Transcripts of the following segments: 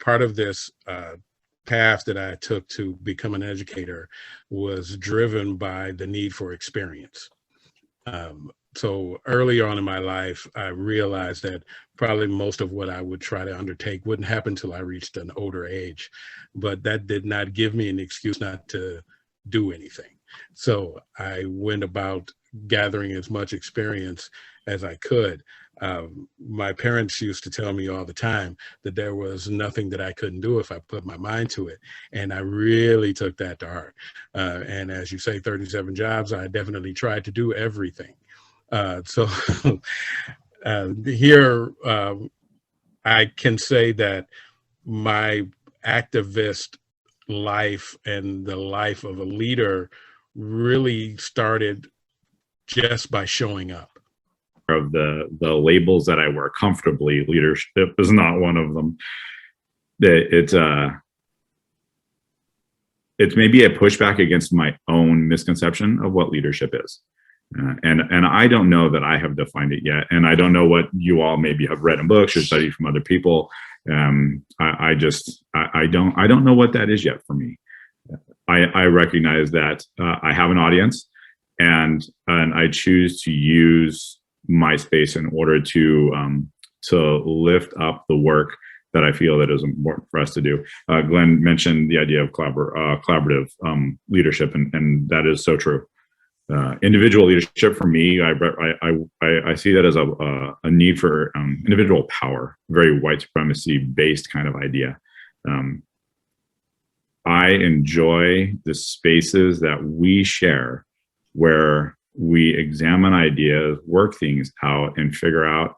part of this path that I took to become an educator was driven by the need for experience. So early on in my life, I realized that probably most of what I would try to undertake wouldn't happen till I reached an older age, but that did not give me an excuse not to do anything. So I went about gathering as much experience as I could. My parents used to tell me all the time that there was nothing that I couldn't do if I put my mind to it. And I really took that to heart. And as you say, 37 jobs, I definitely tried to do everything. So here, I can say that my activist life and the life of a leader really started just by showing up. Of the labels that I wear comfortably, leadership is not one of them. It's maybe a pushback against my own misconception of what leadership is. And I don't know that I have defined it yet. And I don't know what you all maybe have read in books or studied from other people. I don't know what that is yet for me. I recognize that I have an audience, and I choose to use my space in order to lift up the work that I feel that is important for us to do. Glenn mentioned the idea of collaborative leadership, and that is so true. Individual leadership for me, I see that as a need for individual power, very white supremacy based kind of idea. I enjoy the spaces that we share where we examine ideas, work things out, and figure out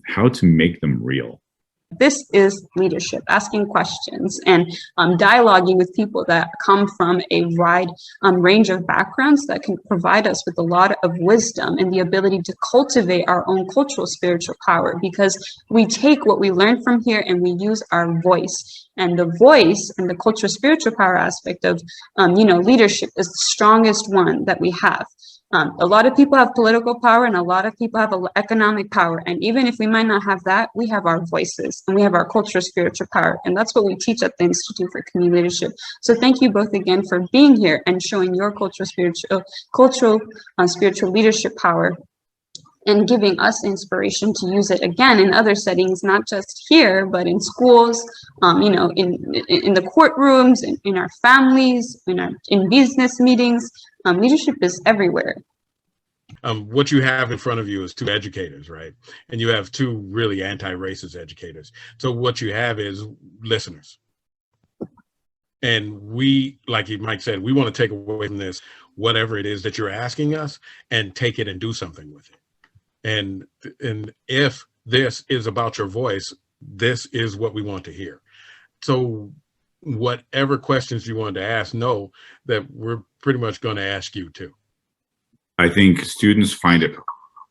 how to make them real. This is leadership, asking questions and dialoguing with people that come from a wide range of backgrounds that can provide us with a lot of wisdom and the ability to cultivate our own cultural spiritual power, because we take what we learn from here and we use our voice. And the voice and the cultural spiritual power aspect of leadership is the strongest one that we have. A lot of people have political power and a lot of people have economic power. And even if we might not have that, we have our voices and we have our cultural spiritual power. And that's what we teach at the Institute for Community Leadership. So thank you both again for being here and showing your cultural spiritual leadership power, and giving us inspiration to use it again in other settings, not just here, but in schools, in the courtrooms, in our families, in business meetings. Leadership is everywhere. What you have in front of you is two educators, right? And you have two really anti-racist educators. So what you have is listeners. And we, like Mike said, we want to take away from this whatever it is that you're asking us and take it and do something with it. And if this is about your voice, this is what we want to hear. So whatever questions you want to ask, know that we're pretty much going to ask you too. I think students find it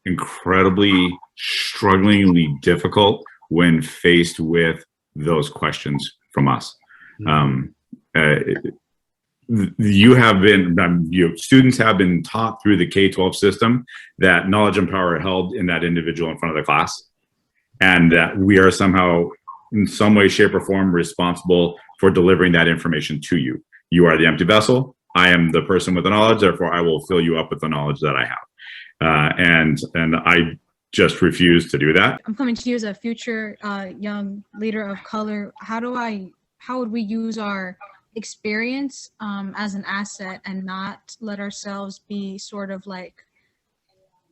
incredibly, strugglingly difficult when faced with those questions from us. Students have been taught through the K-12 system that knowledge and power are held in that individual in front of the class, and that we are somehow, in some way, shape, or form, responsible for delivering that information to you. You are the empty vessel. I am the person with the knowledge. Therefore, I will fill you up with the knowledge that I have. And I just refuse to do that. I'm coming to you as a future young leader of color. How would we use our experience as an asset and not let ourselves be sort of like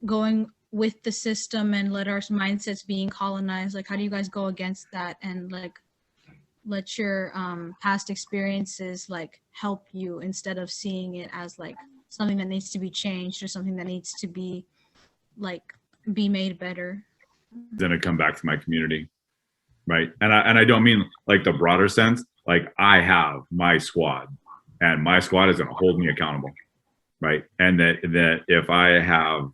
going with the system and let our mindsets being colonized? Like, how do you guys go against that and like let your past experiences like help you instead of seeing it as like something that needs to be changed or something that needs to be like be made better? Then I come back to my community, right? And I don't mean like the broader sense. Like, I have my squad, and my squad is going to hold me accountable, right? And that if I have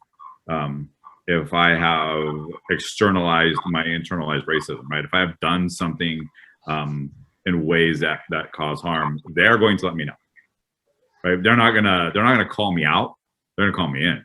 externalized my internalized racism, right? If I have done something in ways that cause harm, they're going to let me know, right? They're not gonna call me out. They're gonna call me in.